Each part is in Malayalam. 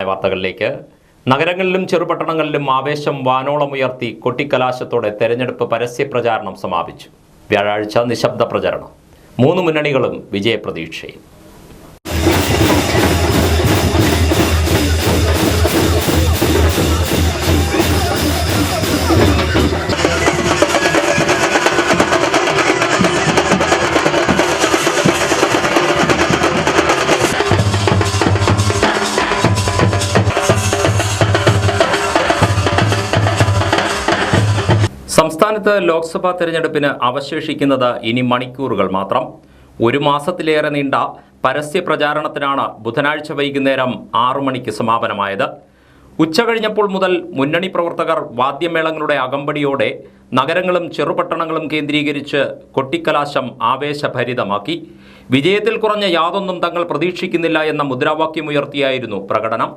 വാർത്തകളിലേക്ക്. നഗരങ്ങളിലും ചെറുപട്ടണങ്ങളിലും ആവേശം വാനോളമുയർത്തി കൊട്ടിക്കലാശത്തോടെ തെരഞ്ഞെടുപ്പ് പരസ്യപ്രചാരണം സമാപിച്ചു. വ്യാഴാഴ്ച നിശബ്ദ പ്രചരണം. 3 മുന്നണികളും വിജയപ്രതീക്ഷയിൽ. സംസ്ഥാനത്ത് ലോക്സഭാ തെരഞ്ഞെടുപ്പിന് അവശേഷിക്കുന്നത് ഇനി മണിക്കൂറുകൾ മാത്രം. 1 മാസത്തിലേറെ നീണ്ട പരസ്യ പ്രചാരണത്തിനാണ് ബുധനാഴ്ച വൈകുന്നേരം 6 മണിക്ക് സമാപനമായത്. ഉച്ചകഴിഞ്ഞപ്പോൾ മുതൽ മുന്നണി പ്രവർത്തകർ വാദ്യമേളങ്ങളുടെ അകമ്പടിയോടെ നഗരങ്ങളും ചെറുപട്ടണങ്ങളും കേന്ദ്രീകരിച്ച് കൊട്ടിക്കലാശം ആവേശഭരിതമാക്കി. വിജയത്തിൽ കുറഞ്ഞ യാതൊന്നും തങ്ങൾ പ്രതീക്ഷിക്കുന്നില്ല എന്ന മുദ്രാവാക്യമുയർത്തിയായിരുന്നു പ്രകടനം.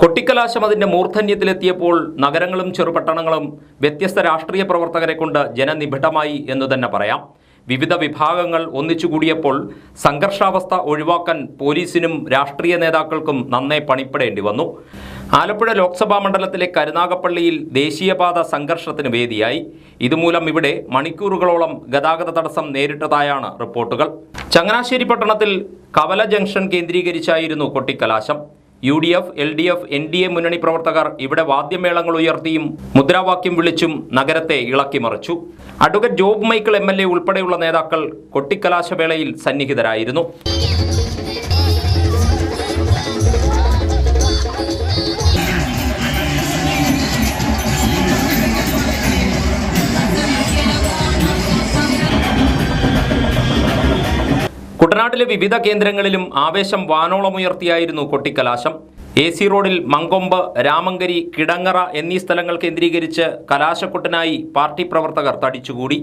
കൊട്ടിക്കലാശം അതിൻ്റെ മൂർധന്യത്തിലെത്തിയപ്പോൾ നഗരങ്ങളും ചെറുപട്ടണങ്ങളും വ്യത്യസ്ത രാഷ്ട്രീയ പ്രവർത്തകരെ കൊണ്ട് ജനനിബിഡമായി എന്നു തന്നെ പറയാം. വിവിധ വിഭാഗങ്ങൾ ഒന്നിച്ചുകൂടിയപ്പോൾ സംഘർഷാവസ്ഥ ഒഴിവാക്കാൻ പോലീസിനും രാഷ്ട്രീയ നേതാക്കൾക്കും നന്നേ പണിപ്പെടേണ്ടി വന്നു. ആലപ്പുഴ ലോക്സഭാ മണ്ഡലത്തിലെ കരുനാഗപ്പള്ളിയിൽ ദേശീയപാത സംഘർഷത്തിന് വേദിയായി. ഇതുമൂലം ഇവിടെ മണിക്കൂറുകളോളം ഗതാഗത തടസ്സം നേരിട്ടതായാണ് റിപ്പോർട്ടുകൾ. ചങ്ങനാശ്ശേരി പട്ടണത്തിൽ കവല ജംഗ്ഷൻ കേന്ദ്രീകരിച്ചായിരുന്നു കൊട്ടിക്കലാശം. UDF, LDF, NDA മുന്നണി പ്രവർത്തകർ ഇവിടെ വാദ്യമേളങ്ങൾ ഉയർത്തിയും മുദ്രാവാക്യം വിളിച്ചും നഗരത്തെ ഇളക്കിമറിച്ചു. അഡ്വക്കേറ്റ് ജോബ് മൈക്കിൾ MLA ഉൾപ്പെടെയുള്ള നേതാക്കൾ കൊട്ടിക്കലാശവേളയിൽ സന്നിഹിതരായിരുന്നു. കുട്ടനാട്ടിലെ വിവിധ കേന്ദ്രങ്ങളിലും ആവേശം വാനോളമുയർത്തിയായിരുന്നു കൊട്ടിക്കലാശം. AC റോഡിൽ മങ്കൊമ്പ്, രാമങ്കരി, കിടങ്ങറ എന്നീ സ്ഥലങ്ങൾ കേന്ദ്രീകരിച്ച് കലാശക്കൊട്ടിനായി പാർട്ടി പ്രവർത്തകർ തടിച്ചുകൂടി.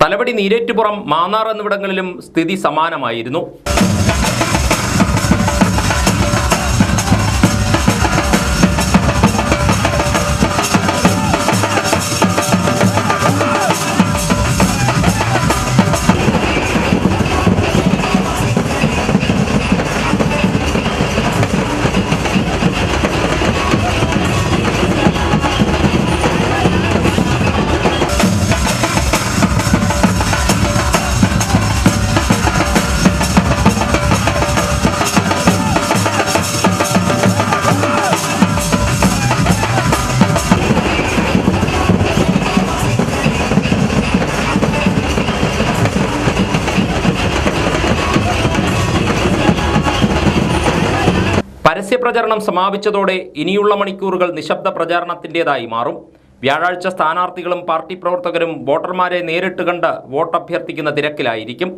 തലവടി, നീരേറ്റുപുറം, മാന്നാർ എന്നിവിടങ്ങളിലും സ്ഥിതി സമാനമായിരുന്നു. പരസ്യപ്രചരണം സമാപിച്ചതോടെ ഇനിയുള്ള മണിക്കൂറുകൾ നിശബ്ദ പ്രചാരണത്തിൻ്റെതായി മാറും. വ്യാഴാഴ്ച സ്ഥാനാർത്ഥികളും പാർട്ടി പ്രവർത്തകരും വോട്ടർമാരെ നേരിട്ട് കണ്ട് വോട്ടഭ്യർത്ഥിക്കുന്ന തിരക്കിലായിരിക്കും.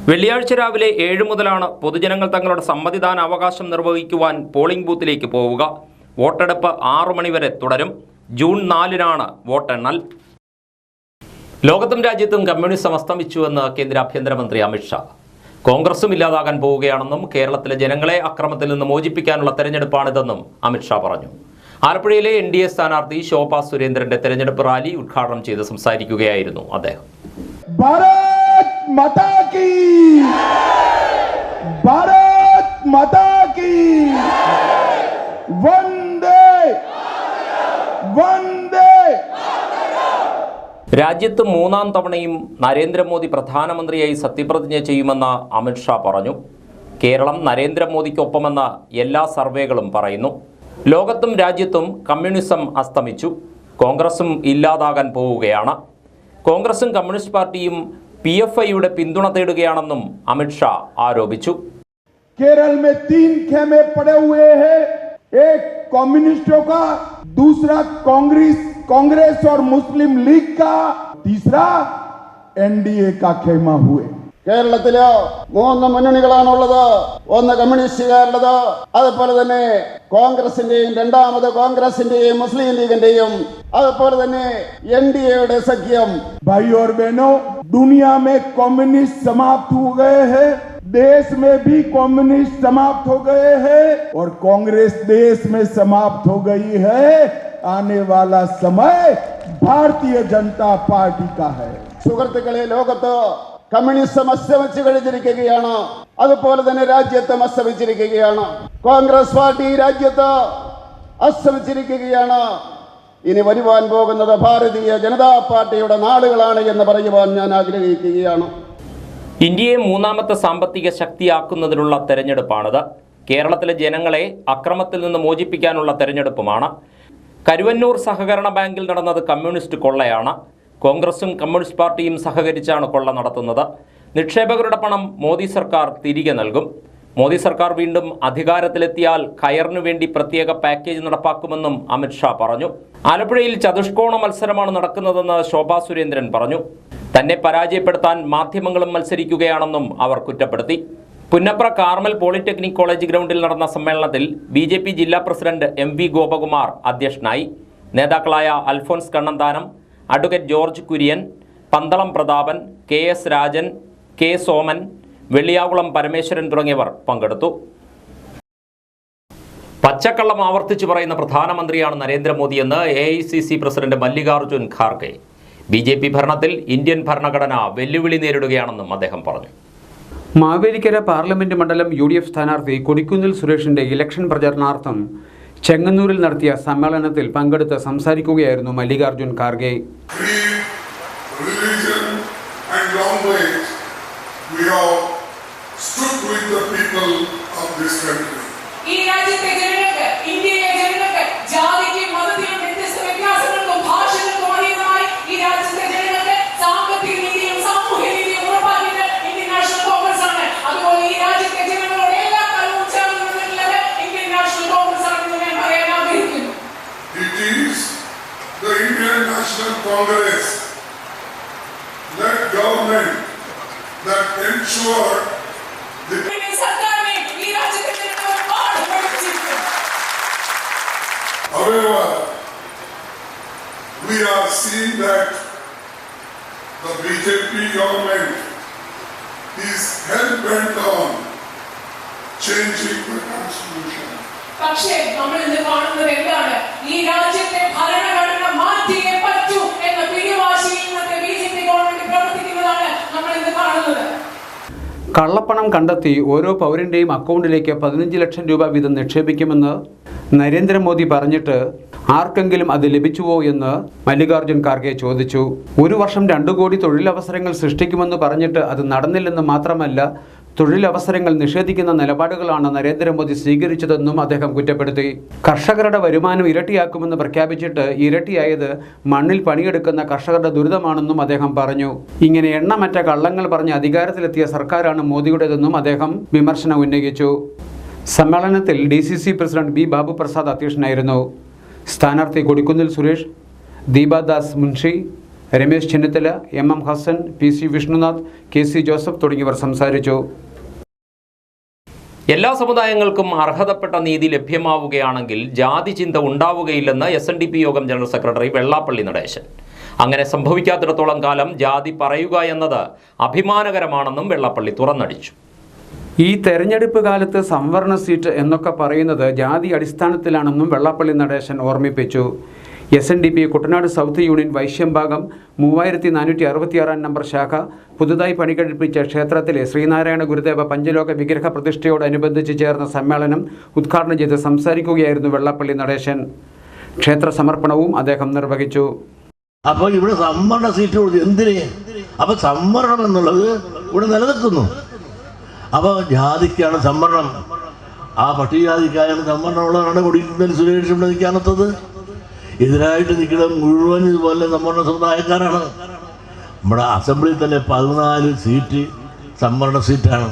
വെള്ളിയാഴ്ച രാവിലെ 7 മുതലാണ് പൊതുജനങ്ങൾ തങ്ങളുടെ സമ്മതിദാനാവകാശം നിർവഹിക്കുവാൻ പോളിംഗ് ബൂത്തിലേക്ക് പോവുക. വോട്ടെടുപ്പ് 6 മണി വരെ തുടരും. ജൂൺ 4-നാണ് വോട്ടെണ്ണൽ. ലോകത്തും രാജ്യത്തും കമ്മ്യൂണിസം അസ്തമിച്ചുവെന്ന് കേന്ദ്ര ആഭ്യന്തരമന്ത്രി അമിത്ഷാ. കോൺഗ്രസും ഇല്ലാതാകാൻ പോവുകയാണെന്നും കേരളത്തിലെ ജനങ്ങളെ അക്രമത്തിൽ നിന്ന് മോചിപ്പിക്കാനുള്ള തെരഞ്ഞെടുപ്പാണിതെന്നും അമിത്ഷാ പറഞ്ഞു. ആലപ്പുഴയിലെ NDA സ്ഥാനാർത്ഥി ശോഭാ സുരേന്ദ്രന്റെ തെരഞ്ഞെടുപ്പ് റാലി ഉദ്ഘാടനം ചെയ്ത് സംസാരിക്കുകയായിരുന്നു അദ്ദേഹം. ഭാരത് മാതാ കീ, ഭാരത് മാതാ കീ, വന്ദേ വന്ദേ. രാജ്യത്ത് 3-ാം തവണയും നരേന്ദ്രമോദി പ്രധാനമന്ത്രിയായി സത്യപ്രതിജ്ഞ ചെയ്യുമെന്ന് അമിത്ഷാ പറഞ്ഞു. കേരളം നരേന്ദ്രമോദിക്കൊപ്പമെന്ന് എല്ലാ സർവേകളും പറയുന്നു. ലോകത്തും രാജ്യത്തും കമ്മ്യൂണിസം അസ്തമിച്ചു. കോൺഗ്രസും ഇല്ലാതാകാൻ പോവുകയാണ്. കോൺഗ്രസും കമ്മ്യൂണിസ്റ്റ് പാർട്ടിയും PFIയുടെ പിന്തുണ തേടുകയാണെന്നും അമിത്ഷാ ആരോപിച്ചു. केरल में 3 खेमे पड़े हुए हैं, एक कम्युनिस्टों का, दूसरा कांग्रेस और मुस्लिम लीग का, तीसरा एनडीए का खेमा हुए। കേരളത്തില് 3 മുന്നണികളാണുള്ളത്. ഒന്ന് കമ്മ്യൂണിസ്റ്റുകാരുള്ളത്, അതുപോലെ തന്നെ കോൺഗ്രസിന്റെയും, രണ്ടാമത് കോൺഗ്രസിന്റെയും മുസ്ലിം ലീഗിന്റെയും, അതുപോലെ തന്നെ എൻഡിഎയുടെ സഖ്യം. भाई और बहनों, दुनिया में कम्युनिस्ट समाप्त हो गए हैं, देश में भी कम्युनिस्ट समाप्त हो गए हैं और कांग्रेस देश में समाप्त हो गई है। आने वाला समय भारतीय जनता पार्टी का है। സുഹൃത്തുക്കളെ, ലോകത്ത് കമ്മ്യൂണിസം അസ്തമിച്ചു കഴിഞ്ഞിരിക്കുകയാണ്. അതുപോലെ തന്നെ രാജ്യത്ത് അസ്തമിച്ചിരിക്കുകയാണ്. കോൺഗ്രസ് പാർട്ടി രാജ്യത്ത് അസ്തമിച്ചിരിക്കുകയാണ്. ഇനി വരുവാൻ പോകുന്നത് ഭാരതീയ ജനതാ പാർട്ടിയുടെ നാളുകളാണ് എന്ന് പറയുവാൻ ഞാൻ ആഗ്രഹിക്കുകയാണ്. ഇന്ത്യയെ മൂന്നാമത്തെ സാമ്പത്തിക ശക്തിയാക്കുന്നതിനുള്ള തെരഞ്ഞെടുപ്പാണിത്. കേരളത്തിലെ ജനങ്ങളെ അക്രമത്തിൽ നിന്ന് മോചിപ്പിക്കാനുള്ള തെരഞ്ഞെടുപ്പുമാണ്. കരുവന്നൂർ സഹകരണ ബാങ്കിൽ നടന്നത് കമ്മ്യൂണിസ്റ്റ് കൊള്ളയാണ്. കോൺഗ്രസും കമ്മ്യൂണിസ്റ്റ് പാർട്ടിയും സഹകരിച്ചാണ് കൊള്ള നടത്തുന്നത്. നിക്ഷേപകരുടെ പണം മോദി സർക്കാർ തിരികെ നൽകും. മോദി സർക്കാർ വീണ്ടും അധികാരത്തിലെത്തിയാൽ കയറിനു വേണ്ടി പ്രത്യേക പാക്കേജ് നടപ്പാക്കുമെന്നും അമിത്ഷാ പറഞ്ഞു. ആലപ്പുഴയിൽ ചതുഷ്കോണ മത്സരമാണ് നടക്കുന്നതെന്ന് ശോഭാ സുരേന്ദ്രൻ പറഞ്ഞു. തന്നെ പരാജയപ്പെടുത്താൻ മാധ്യമങ്ങളും മത്സരിക്കുകയാണെന്നും അവർ കുറ്റപ്പെടുത്തി. പുന്നപ്ര കാർമൽ പോളിടെക്നിക് കോളേജ് ഗ്രൗണ്ടിൽ നടന്ന സമ്മേളനത്തിൽ BJP ജില്ലാ പ്രസിഡന്റ് MV ഗോപകുമാർ അധ്യക്ഷനായി. നേതാക്കളായ Alphonse Kannanthanam, advocate George Kurian, Pandalam Prathapan, KS Rajan, K Soman, Velliyakulam Parameswaran തുടങ്ങിയവർ പങ്കെടുത്തു. പച്ചക്കള്ളം ആവർത്തിച്ചു പറയുന്ന പ്രധാനമന്ത്രിയാണ് നരേന്ദ്രമോദിയെന്ന് AICC president Mallikarjun Kharge. BJP ഭരണത്തിൽ ഇന്ത്യൻ ഭരണഘടന വെല്ലുവിളി നേരിടുകയാണെന്നും അദ്ദേഹം പറഞ്ഞു. മാവേലിക്കര പാർലമെന്റ് മണ്ഡലം UDF സ്ഥാനാർത്ഥി കൊടിക്കുന്നിൽ സുരേഷിന്റെ ഇലക്ഷൻ പ്രചരണാർത്ഥം ചെങ്ങന്നൂരിൽ നടത്തിയ സമ്മേളനത്തിൽ പങ്കെടുത്ത് സംസാരിക്കുകയായിരുന്നു മല്ലികാർജുൻ ഖാർഗെ. ഈ രാജ്യത്തെ ജനങ്ങൾക്ക്, ഇന്ത്യയിലെ ജനങ്ങൾക്ക് ജാതിക്കും മതത്തിനും വ്യത്യസ്ത വ്യത്യാസങ്ങൾക്കും ഭാഷകൾക്കും അതീതമായി ഈ രാജ്യത്തെ ജനങ്ങൾക്ക് സാമ്പത്തിക നീതിയും സാമൂഹ്യ നീതിയും ഉറപ്പാക്കിയത് ഇന്ത്യൻ നാഷണൽ കോൺഗ്രസ് ആണ്. അതുപോലെ ഈ രാജ്യത്തെ ജനങ്ങളോട് എല്ലാ കാലവും ചേർന്ന് നിന്നിട്ടുള്ളത് ഇന്ത്യൻ നാഷണൽ കോൺഗ്രസ് ആണെന്ന് ഞാൻ പറയാൻ ആഗ്രഹിക്കുന്നു. It is the Indian National Congress led government that ensured the സർക്കാരിനെ ഈ രാജ്യത്തെ ജനങ്ങൾ ഒരുപാട് പഠിപ്പിച്ചിരിക്കുന്നു. However, we are seeing that the BJP government is hell-bent on changing the constitution. പക്ഷേ നമ്മൾ ഇന്ന് കാണുന്നത് എന്താണ്? ഈ രാജ്യത്തെ ഭരണഘടന മാറ്റിയേ പറ്റൂ എന്ന പിടിവാശിയിൽ ഇന്നത്തെ BJP ഗവൺമെന്റ് പ്രവർത്തിക്കുന്നതാണ് നമ്മൾ ഇന്ന് കാണുന്നത്. കള്ളപ്പണം കണ്ടെത്തി ഓരോ പൗരൻ്റെയും അക്കൗണ്ടിലേക്ക് 15 ലക്ഷം രൂപ വീതം നിക്ഷേപിക്കുമെന്ന് നരേന്ദ്രമോദി പറഞ്ഞിട്ട് ആർക്കെങ്കിലും അത് ലഭിച്ചുവോ എന്ന് മല്ലികാർജുൻ ഖാർഗെ ചോദിച്ചു. ഒരു വർഷം 2 കോടി തൊഴിലവസരങ്ങൾ സൃഷ്ടിക്കുമെന്ന് പറഞ്ഞിട്ട് അത് നടന്നില്ലെന്ന് മാത്രമല്ല, തൊഴിലവസരങ്ങൾ നിഷേധിക്കുന്ന നിലപാടുകളാണ് നരേന്ദ്രമോദി സ്വീകരിച്ചതെന്നും അദ്ദേഹം കുറ്റപ്പെടുത്തി. കർഷകരുടെ വരുമാനം ഇരട്ടിയാക്കുമെന്ന് പ്രഖ്യാപിച്ചിട്ട് ഇരട്ടിയായത് മണ്ണിൽ പണിയെടുക്കുന്ന കർഷകരുടെ ദുരിതമാണെന്നും അദ്ദേഹം പറഞ്ഞു. ഇങ്ങനെ എണ്ണമറ്റ കള്ളങ്ങൾ പറഞ്ഞ് അധികാരത്തിലെത്തിയ സർക്കാരാണ് മോദിയുടേതെന്നും അദ്ദേഹം വിമർശനം ഉന്നയിച്ചു. സമ്മേളനത്തിൽ DCC president B Babu Prasad അധ്യക്ഷനായിരുന്നു. സ്ഥാനാർത്ഥി Kodikunnil Suresh, Deepa Das Munshi, Ramesh Chennithala, MM Hasan, PC Vishnunath, KC Joseph തുടങ്ങിയവർ സംസാരിച്ചു. എല്ലാ സമുദായങ്ങൾക്കും അർഹതപ്പെട്ട നീതി ലഭ്യമാവുകയാണെങ്കിൽ ജാതി ചിന്ത ഉണ്ടാവുകയില്ലെന്ന് SNDP യോഗം ജനറൽ സെക്രട്ടറി വെള്ളാപ്പള്ളി നടേശൻ. അങ്ങനെ സംഭവിക്കാത്തിടത്തോളം കാലം ജാതി പറയുക എന്നത് അഭിമാനകരമാണെന്നും വെള്ളാപ്പള്ളി തുറന്നടിച്ചു. ഈ തെരഞ്ഞെടുപ്പ് കാലത്ത് സംവരണ സീറ്റ് എന്നൊക്കെ പറയുന്നത് ജാതി അടിസ്ഥാനത്തിലാണെന്നും വെള്ളാപ്പള്ളി നടേശൻ ഓർമ്മിപ്പിച്ചു. SNDP Kuttanad south union Vaisyambhagam 3466 number ശാഖ പുതുതായി പണികഴിപ്പിച്ച ക്ഷേത്രത്തിലെ ശ്രീനാരായണ ഗുരുദേവ പഞ്ചലോക വിഗ്രഹ പ്രതിഷ്ഠയോടനുബന്ധിച്ച് ചേർന്ന സമ്മേളനം ഉദ്ഘാടനം ചെയ്ത് സംസാരിക്കുകയായിരുന്നു വെള്ളാപ്പള്ളി നടേശൻ. ക്ഷേത്ര സമർപ്പണവും അദ്ദേഹം നിർവഹിച്ചു. അപ്പോൾ ഇവിടെ സംവരണ സീറ്റ് കൊടുത്തു എന്തിന്? അപ്പൊ സംവരണം എന്നുള്ളത് ഇവിടെ നിലനിൽക്കുന്നു. അപ്പോൾ ജാതിക്കാണ് സംവരണം, ആ പട്ടികജാതിക്കായാണ് സംവരണമുള്ളതാണ് കൊടിക്കുന്നിൽ സുരേഷ് ഇവിടെ നിൽക്കാനത്തത്. എതിരായിട്ട് നിൽക്കുന്ന മുഴുവൻ ഇതുപോലെ സംവരണ സമുദായക്കാരാണ്. നമ്മുടെ അസംബ്ലിയിൽ തന്നെ 14 സീറ്റ് സംവരണ സീറ്റാണ്.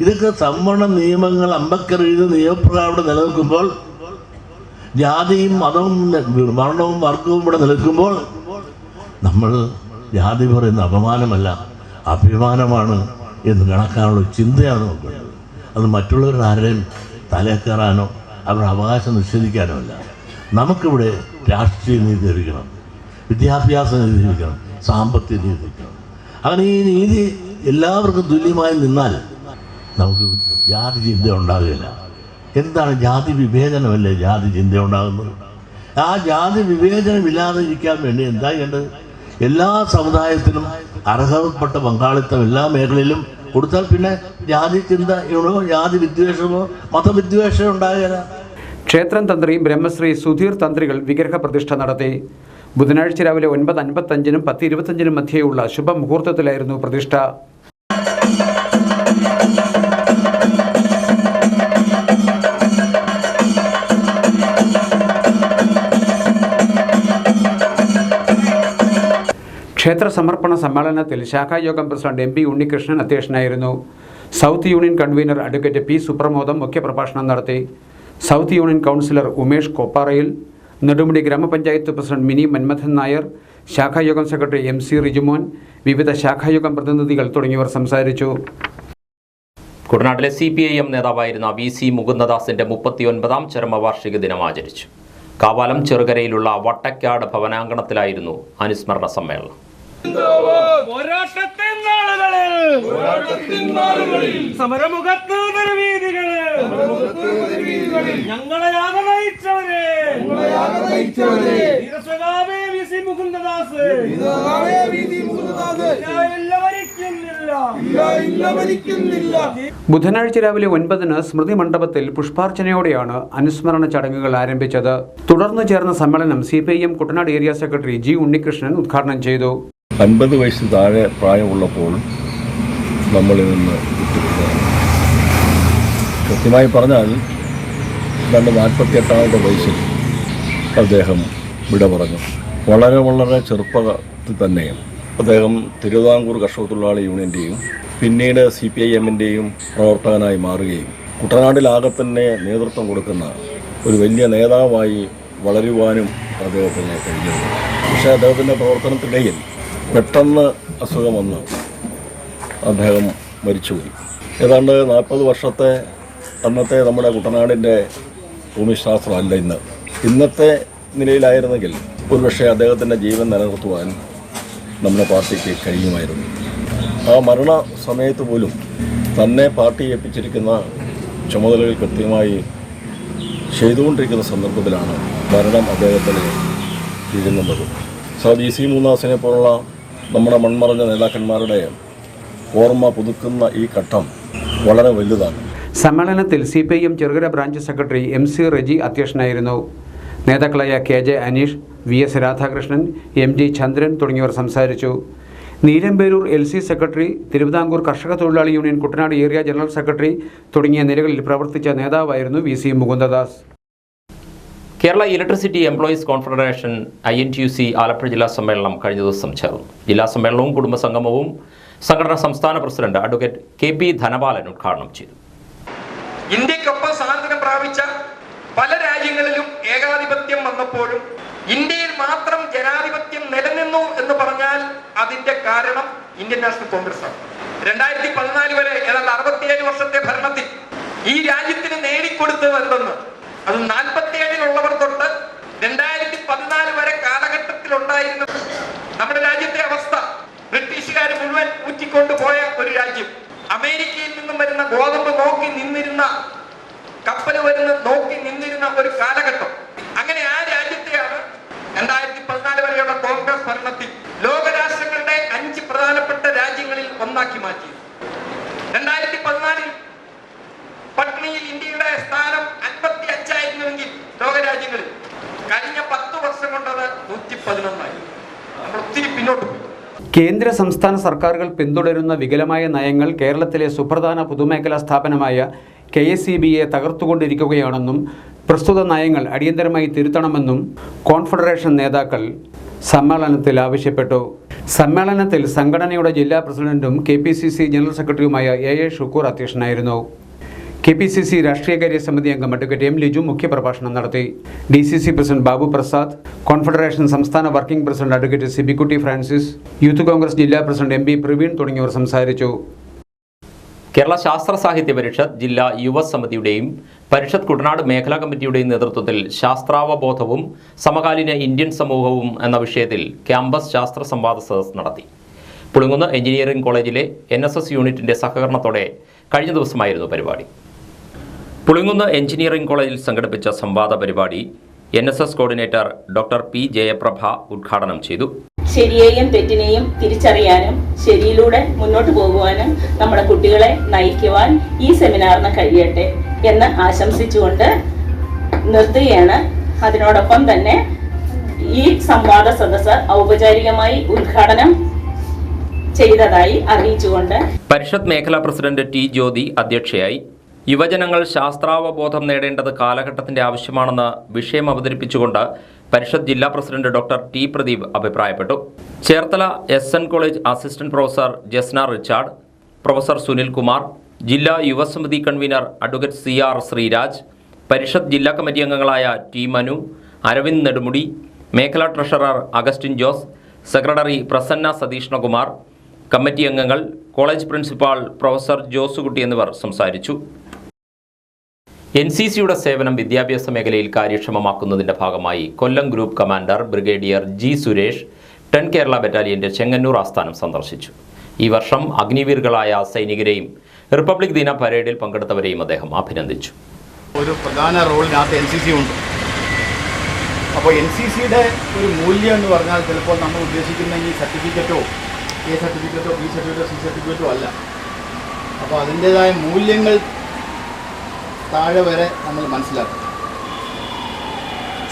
ഇതൊക്കെ സംവരണ നിയമങ്ങൾ അംബേദ്കർ എഴുതിയ നിയമപ്രകാരം നിലനിൽക്കുമ്പോൾ, ജാതിയും മതവും വർണ്ണവും വർഗവും ഇവിടെ നിലനിൽക്കുമ്പോൾ നമ്മൾ ജാതി പറയുന്ന അപമാനമല്ല, അഭിമാനമാണ് എന്ന് കണക്കാനുള്ള ചിന്തയാണ് നമുക്കുള്ളത്. അത് മറ്റുള്ളവരുടെ ആരുടെയും തലക്കയറാനോ അവരുടെ അവകാശം നിഷേധിക്കാനോ അല്ല. നമുക്കിവിടെ രാഷ്ട്രീയ നീതി ലഭിക്കണം, വിദ്യാഭ്യാസ നീതി ലഭിക്കണം, സാമ്പത്തിക നീതി ലഭിക്കണം. അങ്ങനെ ഈ നീതി എല്ലാവർക്കും തുല്യമായി നിന്നാൽ നമുക്ക് ജാതി ചിന്ത ഉണ്ടാകുകയില്ല. എന്താണ് ജാതി വിവേചനമല്ലേ ജാതി ചിന്ത ഉണ്ടാകുന്നത്? ആ ജാതി വിവേചനമില്ലാതെ ഇരിക്കാൻ വേണ്ടി എന്താ ചെയ്യേണ്ടത്? എല്ലാ സമുദായത്തിനും അർഹതപ്പെട്ട പങ്കാളിത്തം എല്ലാ മേഖലയിലും കൊടുത്താൽ പിന്നെ ജാതി ചിന്തയോ ജാതി വിദ്വേഷമോ മതവിദ്വേഷമോ ഉണ്ടാകുകയില്ല. ക്ഷേത്രം തന്ത്രി ബ്രഹ്മശ്രീ സുധീർ തന്ത്രികൾ വിഗ്രഹ പ്രതിഷ്ഠ നടത്തി. ബുധനാഴ്ച രാവിലെ 9:55-നും 10:25-നും മധ്യേയുള്ള ശുഭമുഹൂർത്തത്തിലായിരുന്നു പ്രതിഷ്ഠ. ക്ഷേത്ര സമർപ്പണ സമ്മേളനത്തിൽ ശാഖായോഗം പ്രസിഡന്റ് MP ഉണ്ണികൃഷ്ണൻ അധ്യക്ഷനായിരുന്നു. South union convener advocate P Supramodam മുഖ്യപ്രഭാഷണം നടത്തി. South union councillor Umesh Kopparayil, Nedumudi ഗ്രാമപഞ്ചായത്ത് പ്രസിഡന്റ് മിനി മന്മഥൻ നായർ, ശാഖായോഗം സെക്രട്ടറി MC റിജുമോൻ, വിവിധ ശാഖായോഗം പ്രതിനിധികൾ തുടങ്ങിയവർ സംസാരിച്ചു. കുട്ടനാട്ടിലെ CPIM നേതാവായിരുന്ന VC മുകുന്ദദാസിന്റെ 39ാം ചരമവാർഷിക ദിനം ആചരിച്ചു. കാവാലം ചെറുകരയിലുള്ള വട്ടക്കാട് ഭവനാങ്കണത്തിലായിരുന്നു അനുസ്മരണ സമ്മേളനം. സമരമുഖത്ത് ഞങ്ങളെ ആഗ്രഹിച്ചവരെ ബുധനാഴ്ച രാവിലെ 9-ന് സ്മൃതി മണ്ഡപത്തിൽ പുഷ്പാർച്ചനയോടെയാണ് അനുസ്മരണ ചടങ്ങുകൾ ആരംഭിച്ചത്. തുടർന്ന് ചേർന്ന സമ്മേളനം CPIM Kuttanad area secretary G Unnikrishnan ഉദ്ഘാടനം ചെയ്തു. 50 വയസ്സ് താഴെ പ്രായമുള്ളപ്പോൾ നമ്മളിൽ നിന്ന് വിട്ടുപോകുകയാണ്. കൃത്യമായി പറഞ്ഞാൽ 48-ാമത്തെ വയസ്സിൽ അദ്ദേഹം വിട പറഞ്ഞു. വളരെ ചെറുപ്പത്തിൽ തന്നെ അദ്ദേഹം തിരുവിതാംകൂർ കർഷക തൊഴിലാളി യൂണിയൻ്റെയും പിന്നീട് CPIM-ൻ്റെയും പ്രവർത്തകനായി മാറുകയും കുട്ടനാട്ടിലാകെ തന്നെ നേതൃത്വം കൊടുക്കുന്ന ഒരു വലിയ നേതാവായി വളരുവാനും അദ്ദേഹത്തിന് കഴിഞ്ഞിരുന്നു. പക്ഷേ അദ്ദേഹത്തിൻ്റെ പ്രവർത്തനത്തിനിടയിൽ പെട്ടെന്ന് അസുഖം വന്ന് അദ്ദേഹം മരിച്ചുപോയി. ഏതാണ്ട് 40 വർഷത്തെ അന്നത്തെ നമ്മുടെ കുട്ടനാടിൻ്റെ ഭൂമിശാസ്ത്രമല്ല ഇന്നത്തെ നിലയിലായിരുന്നെങ്കിൽ ഒരുപക്ഷെ അദ്ദേഹത്തിൻ്റെ ജീവൻ നിലനിർത്തുവാൻ നമ്മുടെ പാർട്ടിക്ക് കഴിയുമായിരുന്നു. ആ മരണ സമയത്ത് പോലും തന്നെ പാർട്ടി ഏൽപ്പിച്ചിരിക്കുന്ന ചുമതലകൾ കൃത്യമായി ചെയ്തുകൊണ്ടിരിക്കുന്ന സന്ദർഭത്തിലാണ് മരണം അദ്ദേഹത്തിന് വീഴുന്നത്. VC മുകുന്ദദാസിനെ പോലുള്ള നമ്മുടെ മൺമറഞ്ഞ നേതാക്കന്മാരുടെ ഓർമ്മ പുതുക്കുന്ന ഈ ഘട്ടം വളരെ വലുതാണ്. സമ്മേളനത്തിൽ CPIM Cherukara branch secretary MC Reji അധ്യക്ഷനായിരുന്നു. നേതാക്കളായ KJ Aneesh, VS Radhakrishnan, MG ചന്ദ്രൻ തുടങ്ങിയവർ സംസാരിച്ചു. നീലമ്പേരൂർ LC സെക്രട്ടറി, തിരുവിതാംകൂർ കർഷക തൊഴിലാളി union Kuttanad area general secretary തുടങ്ങിയ നിലകളിൽ പ്രവർത്തിച്ച നേതാവായിരുന്നു VC Mukundadas. Kerala electricity employees confederation INTUC Alappuzha ജില്ലാ സമ്മേളനം കഴിഞ്ഞ ദിവസം ചേർന്നു. ജില്ലാ സമ്മേളനവും കുടുംബസംഗമവും സംഘടന സംസ്ഥാന പ്രസിഡന്റ് അഡ്വക്കേറ്റ് KP ധനപാലൻ ഉദ്ഘാടനം ചെയ്തു. ഇന്ത്യക്കൊപ്പം സ്വാതന്ത്ര്യം പ്രാപിച്ച പല രാജ്യങ്ങളിലും ഏകാധിപത്യം വന്നപ്പോഴും ഇന്ത്യയിൽ മാത്രം ജനാധിപത്യം നിലനിന്നു എന്ന് പറഞ്ഞാൽ അതിന്റെ കാരണം ഇന്ത്യൻ നാഷണൽ കോൺഗ്രസ് ആണ്. 2014 വരെ ഏതാണ്ട് 67 വർഷത്തെ ഭരണത്തിൽ ഈ രാജ്യത്തിന് നേടിക്കൊടുത്തത് എന്തെന്ന് അത് 47-ലുള്ളവർ തൊട്ട് 2014 വരെ കാലഘട്ടത്തിലുണ്ടായിരുന്ന നമ്മുടെ രാജ്യത്തെ അവസ്ഥ ബ്രിട്ടീഷുകാർ മുഴുവൻ ഊറ്റിക്കൊണ്ടുപോയ ഒരു രാജ്യം. അമേരിക്കയിൽ നിന്നും വരുന്ന ഗോതമ്പ് നോക്കി നിന്നിരുന്ന കപ്പൽ നോക്കി നിന്നിരുന്ന ഒരു കാലഘട്ടം. അങ്ങനെ ആ രാജ്യത്തെയാണ് 2014 വരെയുള്ള കോൺഗ്രസ് ഭരണത്തിൽ ലോകരാഷ്ട്രങ്ങളുടെ 5 പ്രധാനപ്പെട്ട രാജ്യങ്ങളിൽ ഒന്നാക്കി മാറ്റി. 2014 പട്നിയിൽ ഇന്ത്യയുടെ സ്ഥാനം 55 ആയിരുന്നുവെങ്കിൽ ലോകരാജ്യങ്ങളിൽ കഴിഞ്ഞ 10 വർഷം കൊണ്ടത് 111 നമ്മൾ ഒത്തിരി പിന്നോട്ട് പോയി. കേന്ദ്ര സംസ്ഥാന സർക്കാരുകൾ പിന്തുടരുന്ന വികലമായ നയങ്ങൾ കേരളത്തിലെ സുപ്രധാന പൊതുമേഖലാ സ്ഥാപനമായ KSEBയെ തകർത്തുകൊണ്ടിരിക്കുകയാണെന്നും പ്രസ്തുത നയങ്ങൾ അടിയന്തരമായി തിരുത്തണമെന്നും കോൺഫെഡറേഷൻ നേതാക്കൾ സമ്മേളനത്തിൽ ആവശ്യപ്പെട്ടു. സമ്മേളനത്തിൽ സംഘടനയുടെ ജില്ലാ പ്രസിഡന്റും KPCC ജനറൽ സെക്രട്ടറിയുമായ AA ഷുക്കൂർ അധ്യക്ഷനായിരുന്നു. KPCC രാഷ്ട്രീയകാര്യ സമിതി അംഗം അഡ്വക്കേറ്റ് M ലിജു മുഖ്യപ്രഭാഷണം നടത്തി. DCC president Babu Prasad, confederation സംസ്ഥാന working president advocate Sibikutty Francis, youth Congress ജില്ലാ പ്രസിഡന്റ് MB പ്രവീൺ തുടങ്ങിയവർ സംസാരിച്ചു. കേരള ശാസ്ത്ര സാഹിത്യ പരിഷത്ത് ജില്ലാ യുവസമിതിയുടെയും പരിഷത്ത് കുട്ടനാട് മേഖലാ കമ്മിറ്റിയുടെയും നേതൃത്വത്തിൽ ശാസ്ത്രാവബോധവും സമകാലീന ഇന്ത്യൻ സമൂഹവും എന്ന വിഷയത്തിൽ ക്യാമ്പസ് ശാസ്ത്ര സംവാദ സദസ്സ് നടത്തി. പുളിങ്കുന്ന് എഞ്ചിനീയറിംഗ് കോളേജിലെ NSS യൂണിറ്റിന്റെ സഹകരണത്തോടെ കഴിഞ്ഞ ദിവസമായിരുന്നു പരിപാടി. പുളിങ്കുന്ന് എഞ്ചിനീയറിംഗ് കോളേജിൽ സംഘടിപ്പിച്ച സംവാദ പരിപാടി NSS coordinator doctor P Jayaprabha ഉദ്ഘാടനം ചെയ്തു. ശരിയെയും തെറ്റിനെയും തിരിച്ചറിയാനും ശരിയിലൂടെ മുന്നോട്ട് പോകുവാനും നമ്മുടെ കുട്ടികളെ നയിക്കുവാൻ ഈ സെമിനാറിന് കഴിയട്ടെ എന്ന് ആശംസിച്ചുകൊണ്ട് നിർത്തുകയാണ്. അതിനോടൊപ്പം തന്നെ ഈ സംവാദ സദസ്സ് ഔപചാരികമായി ഉദ്ഘാടനം ചെയ്തതായി അറിയിച്ചുകൊണ്ട് പരിഷത്ത് മേഖലാ പ്രസിഡന്റ് T ജ്യോതി അധ്യക്ഷയായി. യുവജനങ്ങൾ ശാസ്ത്രാവബോധം നേടേണ്ടത് കാലഘട്ടത്തിന്റെ ആവശ്യമാണെന്ന് വിഷയം അവതരിപ്പിച്ചുകൊണ്ട് പരിഷത്ത് ജില്ലാ പ്രസിഡന്റ് ഡോക്ടർ T പ്രദീപ് അഭിപ്രായപ്പെട്ടു. Cherthala SN college assistant professor Jasna Richard, professor Sunil Kumar, ജില്ലാ യുവസമിതി convener advocate CR Sreeraj, Parishad ജില്ലാ കമ്മിറ്റി അംഗങ്ങളായ T മനു, അരവിന്ദ് നെടുമുടി, മേഖലാ treasurer Augustine Jose, secretary Prasanna Satheeshnakumar, committee അംഗങ്ങൾ, കോളേജ് പ്രിൻസിപ്പാൾ പ്രൊഫസർ ജോസുകുട്ടി എന്നിവർ സംസാരിച്ചു. NCCയുടെ സേവനം വിദ്യാഭ്യാസ മേഖലയിൽ കാര്യക്ഷമമാക്കുന്നതിന്റെ ഭാഗമായി Kollam group commander brigadier G Suresh 10 Kerala ബറ്റാലിയന്റെ ചെങ്ങന്നൂർ ആസ്ഥാനം സന്ദർശിച്ചു. ഈ വർഷം അഗ്നിവീറുകളായ സൈനികരെയും റിപ്പബ്ലിക് ദിന പരേഡിൽ പങ്കെടുത്തവരെയും അദ്ദേഹം അഭിനന്ദിച്ചു. ഒരു പ്രധാന റോളിനകത്ത് NCC ഉണ്ട്. അപ്പോൾ NCCയുടെ ഒരു മൂല്യം എന്ന് പറഞ്ഞാൽ ചിലപ്പോൾ നമ്മൾ ഉദ്ദേശിക്കുന്ന ഈ സർട്ടിഫിക്കറ്റോ A സർട്ടിഫിക്കറ്റോ B സർട്ടിഫിക്കറ്റോ C സർട്ടിഫിക്കറ്റോ അല്ല. അപ്പോൾ അതിൻ്റേതായ മൂല്യങ്ങൾ താഴെ വരെ നമ്മൾ മനസ്സിലാക്കും.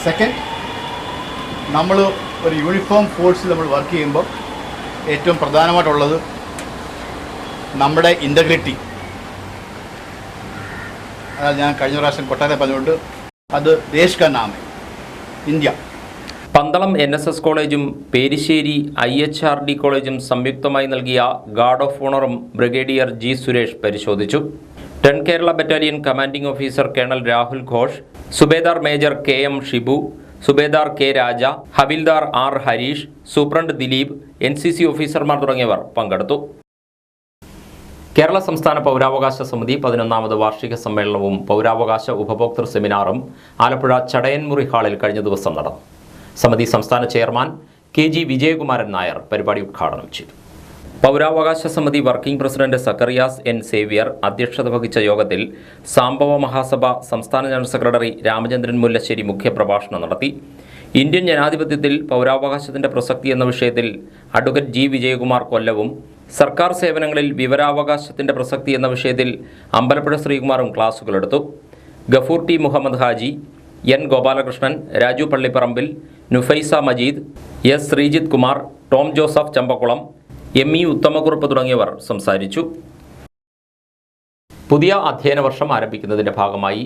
സെക്കൻഡ്, നമ്മൾ ഒരു യൂണിഫോം ഫോഴ്സിൽ നമ്മൾ വർക്ക് ചെയ്യുമ്പോൾ ഏറ്റവും പ്രധാനമായിട്ടുള്ളത് നമ്മുടെ ഇൻ്റഗ്രിറ്റി. അതായത് ഞാൻ കഴിഞ്ഞ പ്രാവശ്യം കൊട്ടാരെ പറഞ്ഞുകൊണ്ട് അത് ദേശ് കാ നാം ഇന്ത്യ. പന്തളം NSS കോളേജും പേരിശ്ശേരി IHRD കോളേജും സംയുക്തമായി നൽകിയ ഗാർഡ് ഓഫ് ഓണറും ബ്രിഗേഡിയർ G സുരേഷ് പരിശോധിച്ചു. 10 Kerala battalion commanding officer colonel Rahul Ghosh, subedar major KM Shibu, subedar K Raja, havildar R Harish, superintendent Dileep, NCC ഓഫീസർമാർ തുടങ്ങിയവർ പങ്കെടുത്തു. കേരള സംസ്ഥാന പൗരാവകാശ സമിതി 11ാമത് വാർഷിക സമ്മേളനവും പൗരാവകാശ ഉപഭോക്തൃ സെമിനാറും ആലപ്പുഴ ചടയൻമുറി ഹാളിൽ കഴിഞ്ഞ ദിവസം നടന്നു. സമിതി സംസ്ഥാന ചെയർമാൻ KG വിജയകുമാരൻ നായർ പരിപാടി ഉദ്ഘാടനം ചെയ്തു. പൗരാവകാശ സമിതി working president Zacharias N Xavier അധ്യക്ഷത വഹിച്ച യോഗത്തിൽ സാംബവ മഹാസഭ സംസ്ഥാന ജനറൽ സെക്രട്ടറി രാമചന്ദ്രൻ മുല്ലശ്ശേരി മുഖ്യപ്രഭാഷണം നടത്തി. ഇന്ത്യൻ ജനാധിപത്യത്തിൽ പൗരാവകാശത്തിന്റെ പ്രസക്തി എന്ന വിഷയത്തിൽ അഡ്വക്കേറ്റ് G വിജയകുമാർ കൊല്ലവും, സർക്കാർ സേവനങ്ങളിൽ വിവരാവകാശത്തിന്റെ പ്രസക്തി എന്ന വിഷയത്തിൽ അമ്പലപ്പുഴ ശ്രീകുമാറും ക്ലാസുകളെടുത്തു. Gafoor T Muhammad Haji, N Gopalakrishnan, Raju Pallipparambil, Nufaisa Majeed, S Sreejith Kumar, Tom Joseph Champakkulam, ME Uthamakurup തുടങ്ങിയവർ സംസാരിച്ചു. പുതിയ അധ്യയന വർഷം ആരംഭിക്കുന്നതിന്റെ ഭാഗമായി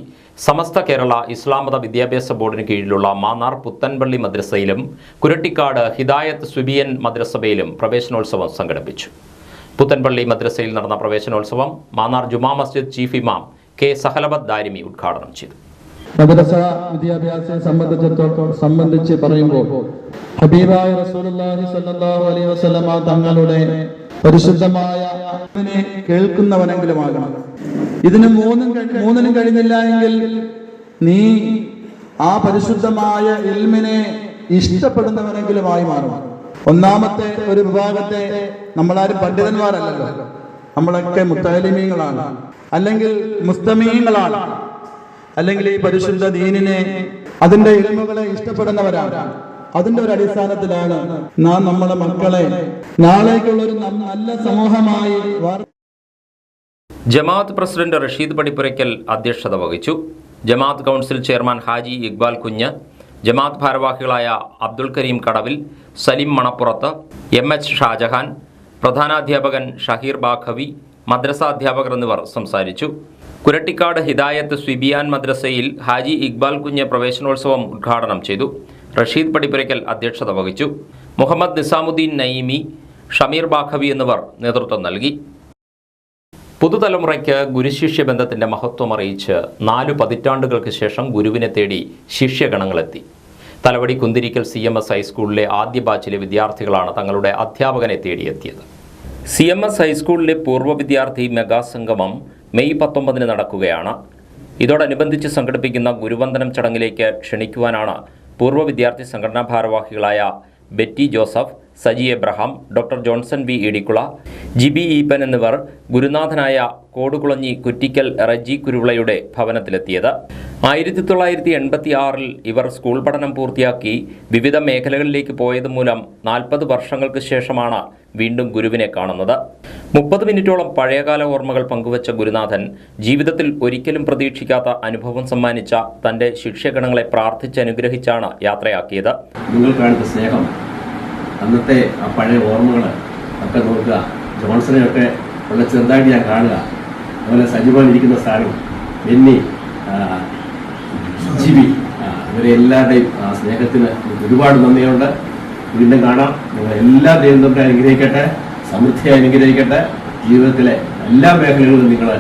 സമസ്ത കേരള ഇസ്ലാം മത വിദ്യാഭ്യാസ ബോർഡിന് കീഴിലുള്ള മാന്നാർ പുത്തൻപള്ളി മദ്രസയിലും കുരട്ടിക്കാട് ഹിദായത്ത് സുബിയൻ മദ്രസയിലും പ്രവേശനോത്സവം സംഘടിപ്പിച്ചു. പുത്തൻപള്ളി മദ്രസയിൽ നടന്ന പ്രവേശനോത്സവം മാന്നാർ ജുമാ മസ്ജിദ് ചീഫ് ഇമാം K സഹലബത്ത് ദാരിമി ഉദ്ഘാടനം ചെയ്തു. മദ്രസ വിദ്യാഭ്യാസം സംബന്ധിച്ച് പറയുമ്പോൾ ഹബീബായ റസൂലുള്ളാഹി സ്വല്ലല്ലാഹു അലൈഹി വസല്ലമ തങ്ങളുടെ പരിശുദ്ധമായ കേൾക്കുന്നവനെങ്കിലുമാകണം. ഇതിന് മൂന്നിനും കഴിഞ്ഞില്ല എങ്കിൽ നീ ആ പരിശുദ്ധമായ ഇൽമിനെ ഇഷ്ടപ്പെടുന്നവനെങ്കിലുമായി മാറും. ഒന്നാമത്തെ ഒരു വിഭാഗത്തെ നമ്മളാരും പണ്ഡിതന്മാരല്ലല്ലോ, നമ്മളൊക്കെ മുത്തഅലിമീങ്ങളാണ്, അല്ലെങ്കിൽ മുസ്തമീങ്ങളാണ്, അല്ലെങ്കിൽ ഈ പരിശുദ്ധ ദീനിനെ അതിന്റെ ഇൽമുകളെ ഇഷ്ടപ്പെടുന്നവരാണ്. അതിന്റെ ഒരു അടിസ്ഥാനത്തിലാണ് നാം നമ്മുടെ മക്കളെ നാളേക്കുള്ള ഒരു നല്ല സമൂഹമായി. ജമാഅത്ത് പ്രസിഡന്റ് റഷീദ് പടിപ്പുരയ്ക്കൽ അധ്യക്ഷത വഹിച്ചു. ജമാഅത്ത് കൗൺസിൽ ചെയർമാൻ ഹാജി ഇക്ബാൽ കുഞ്ഞ്, ജമാഅത്ത് ഭാരവാഹികളായ അബ്ദുൽ കരീം കടവിൽ, സലിം മണപ്പുറത്ത്, MH ഷാജഹാൻ, പ്രധാനാധ്യാപകൻ ഷഹീർ ബാഖവി, മദ്രസ അധ്യാപകർ എന്നിവർ സംസാരിച്ചു. കുരട്ടിക്കാട് ഹിദായത്ത് സ്വിബിയാൻ മദ്രസയിൽ ഹാജി ഇക്ബാൽ കുഞ്ഞ് പ്രവേശനോത്സവം ഉദ്ഘാടനം ചെയ്തു. റഷീദ് പടിപ്പുരയ്ക്കൽ അധ്യക്ഷത വഹിച്ചു. മുഹമ്മദ് നിസാമുദ്ദീൻ നഈമി, ഷമീർ ബാഖവി എന്നിവർ നേതൃത്വം നൽകി. പുതുതലമുറയ്ക്ക് ഗുരുശിഷ്യ ബന്ധത്തിൻ്റെ മഹത്വം അറിയിച്ച് 4 പതിറ്റാണ്ടുകൾക്ക് ശേഷം ഗുരുവിനെ തേടി ശിഷ്യഗണങ്ങളെത്തി. തലവടി കുന്തിരിക്കൽ CMS ഹൈസ്കൂളിലെ ആദ്യ ബാച്ചിലെ വിദ്യാർത്ഥികളാണ് തങ്ങളുടെ അധ്യാപകനെ തേടിയെത്തിയത്. CMS ഹൈസ്കൂളിലെ പൂർവ്വ വിദ്യാർത്ഥി മെഗാസംഗമം മെയ് 19 നടക്കുകയാണ്. ഇതോടനുബന്ധിച്ച് സംഘടിപ്പിക്കുന്ന ഗുരുവന്ദനം ചടങ്ങിലേക്ക് ക്ഷണിക്കുവാനാണ് പൂർവ്വ വിദ്യാർത്ഥി സംഘടനാ ഭാരവാഹികളായ ബെറ്റി ജോസഫ്, സജി എബ്രഹാം, ഡോക്ടർ ജോൺസൺ വി ഇടിക്കുള, ജിബി ഈപ്പൻ എന്നിവർ ഗുരുനാഥനായ കോടുകുളഞ്ഞി കുറ്റിക്കൽ റജി കുരുവിളയുടെ ഭവനത്തിലെത്തിയത്. 1986 ഇവർ സ്കൂൾ പഠനം പൂർത്തിയാക്കി വിവിധ മേഖലകളിലേക്ക് പോയത് മൂലം 40 വർഷങ്ങൾക്ക് ശേഷമാണ് വീണ്ടും ഗുരുവിനെ കാണുന്നത്. 30 മിനിറ്റോളം പഴയകാല ഓർമ്മകൾ പങ്കുവച്ച ഗുരുനാഥൻ ജീവിതത്തിൽ ഒരിക്കലും പ്രതീക്ഷിക്കാത്ത അനുഭവം സമ്മാനിച്ച തൻ്റെ ശിഷ്യഗണങ്ങളെ പ്രാർത്ഥിച്ചനുഗ്രഹിച്ചാണ് യാത്രയാക്കിയത്. നിങ്ങൾ കാണിച്ച സ്നേഹം, അന്നത്തെ ആ പഴയ ഓർമ്മകൾ ഒക്കെ നോക്കുക. ജോൺസനെയൊക്കെ വളരെ ചെറുതായിട്ട് ഞാൻ കാണുക. അതുപോലെ സജീവൻ ഇരിക്കുന്ന സ്ഥാനം, ബെന്നി, ജിബി, ഇവരെ എല്ലാവരുടെയും ആ സ്നേഹത്തിന് ഒരുപാട് നന്ദിയുണ്ട്. വീണ്ടും കാണാം. നിങ്ങൾ എല്ലാ ദൈവം തമ്മിൽ അനുഗ്രഹിക്കട്ടെ, സമൃദ്ധിയായി അനുഗ്രഹിക്കട്ടെ. ജീവിതത്തിലെ എല്ലാ മേഖലകളിലും നിങ്ങൾ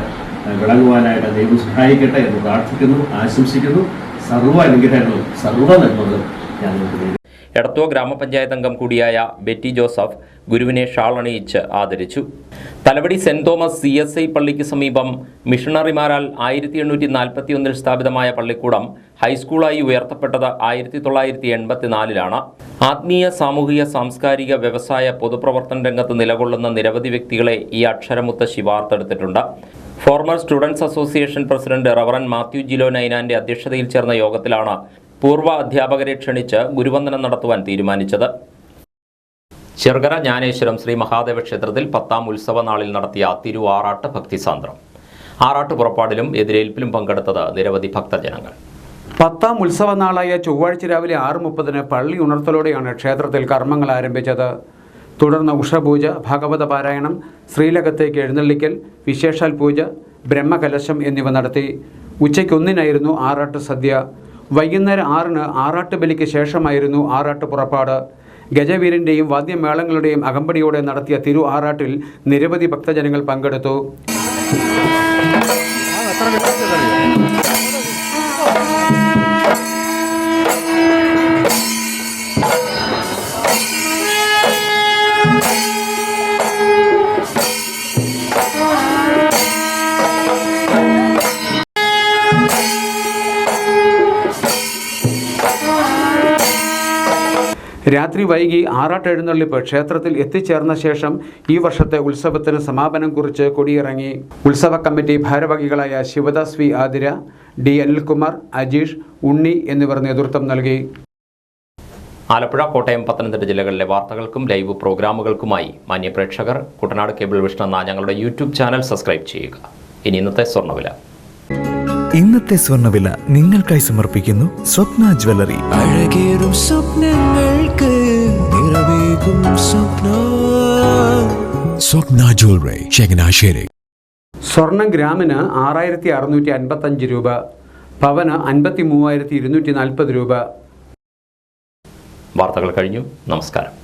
വിളങ്ങുവാനായിട്ട് ദൈവം സഹായിക്കട്ടെ എന്ന് പ്രാർത്ഥിക്കുന്നു, ആശംസിക്കുന്നു. സർവ്വ അനുഗ്രഹങ്ങളും സർവ്വ നന്മകളും ഞാൻ നിങ്ങൾക്ക്. എടത്വ ഗ്രാമപഞ്ചായത്ത് അംഗം കൂടിയായ ബെറ്റി ജോസഫ് ഗുരുവിനെ ഷാൾ അണിയിച്ച് ആദരിച്ചു. തലവടി സെന്റ് തോമസ് CSI പള്ളിക്ക് സമീപം മിഷണറിമാരാൽ 1841 സ്ഥാപിതമായ പള്ളിക്കൂടം ഹൈസ്കൂളായി ഉയർത്തപ്പെട്ടത് 1984 ആത്മീയ, സാമൂഹിക, സാംസ്കാരിക, വ്യവസായ, പൊതുപ്രവർത്തന രംഗത്ത് നിലകൊള്ളുന്ന നിരവധി വ്യക്തികളെ ഈ അക്ഷരമുത്തശ്ശി വാർത്തെടുത്തിട്ടുണ്ട്. Former students association president reverend Mathew Jilo നൈനാന്റെ അധ്യക്ഷതയിൽ ചേർന്ന യോഗത്തിലാണ് പൂർവ്വ അധ്യാപകരെ ക്ഷണിച്ച് ഗുരുവന്ദനം നടത്തുവാൻ തീരുമാനിച്ചത്. ചെറുകര ജ്ഞാനേശ്വരം ശ്രീ മഹാദേവ ക്ഷേത്രത്തിൽ 10ാം ഉത്സവ നാളിൽ നടത്തിയ തിരുവാറാട്ട് ഭക്തിസാന്ദ്രം. ആറാട്ട് പുറപ്പാടിലും എതിരേൽപ്പിലും പങ്കെടുത്തത് നിരവധി ഭക്തജനങ്ങൾ. 10ാം ഉത്സവ നാളായ ചൊവ്വാഴ്ച രാവിലെ 6:30 പള്ളി ഉണർത്തലോടെയാണ് ക്ഷേത്രത്തിൽ കർമ്മങ്ങൾ ആരംഭിച്ചത്. തുടർന്ന് ഉഷപൂജ, ഭാഗവത പാരായണം, ശ്രീലകത്തേക്ക് എഴുന്നള്ളിക്കൽ, വിശേഷാൽ പൂജ, ബ്രഹ്മകലശം എന്നിവ നടത്തി. ഉച്ചയ്ക്ക് 1-നായിരുന്നു ആറാട്ട് സദ്യ. വൈകുന്നേരം 6-ന് ആറാട്ട് ബലിക്ക് ശേഷമായിരുന്നു ആറാട്ട് പുറപ്പാട്. ഗജവീരൻ്റെയും വാദ്യമേളങ്ങളുടെയും അകമ്പടിയോടെ നടത്തിയ തിരു ആറാട്ടിൽ നിരവധി ഭക്തജനങ്ങൾ പങ്കെടുത്തു. രാത്രി വൈകി ആറാട്ട് എഴുന്നള്ളിപ്പ് ക്ഷേത്രത്തിൽ എത്തിച്ചേർന്ന ശേഷം ഈ വർഷത്തെ ഉത്സവത്തിന് സമാപനം കുറിച്ച് കൊടിയിറങ്ങി. ഉത്സവ കമ്മിറ്റി ഭാരവാഹികളായ ശിവദാസ് വി ആതിര, D അനിൽകുമാർ, അജീഷ്, ഉണ്ണി എന്നിവർ നേതൃത്വം നൽകി. ആലപ്പുഴ, കോട്ടയം, പത്തനംതിട്ട ജില്ലകളിലെ വാർത്തകൾക്കും ലൈവ് പ്രോഗ്രാമുകൾക്കുമായി മാന്യ പ്രേക്ഷകർ കുട്ടനാട് കേബിൾ വിഷൻ എന്ന ഞങ്ങളുടെ യൂട്യൂബ് ചാനൽ സബ്സ്ക്രൈബ് ചെയ്യുക. ഇനി ഇന്നത്തെ സ്വർണ്ണവില. ഇന്നത്തെ സ്വർണ്ണവില നിങ്ങൾക്കായി സമർപ്പിക്കുന്നു സ്വപ്ന ജ്വല്ലറി. അഴകേറും സ്വപ്നങ്ങൾക്ക് നിറവേകും സ്വപ്ന ജ്വല്ലറി, ചങ്ങനാശ്ശേരി. സ്വർണം ഗ്രാമിന് 6655 രൂപ, പവന് 53,240 രൂപ. വാർത്തകൾ കഴിഞ്ഞു. നമസ്കാരം.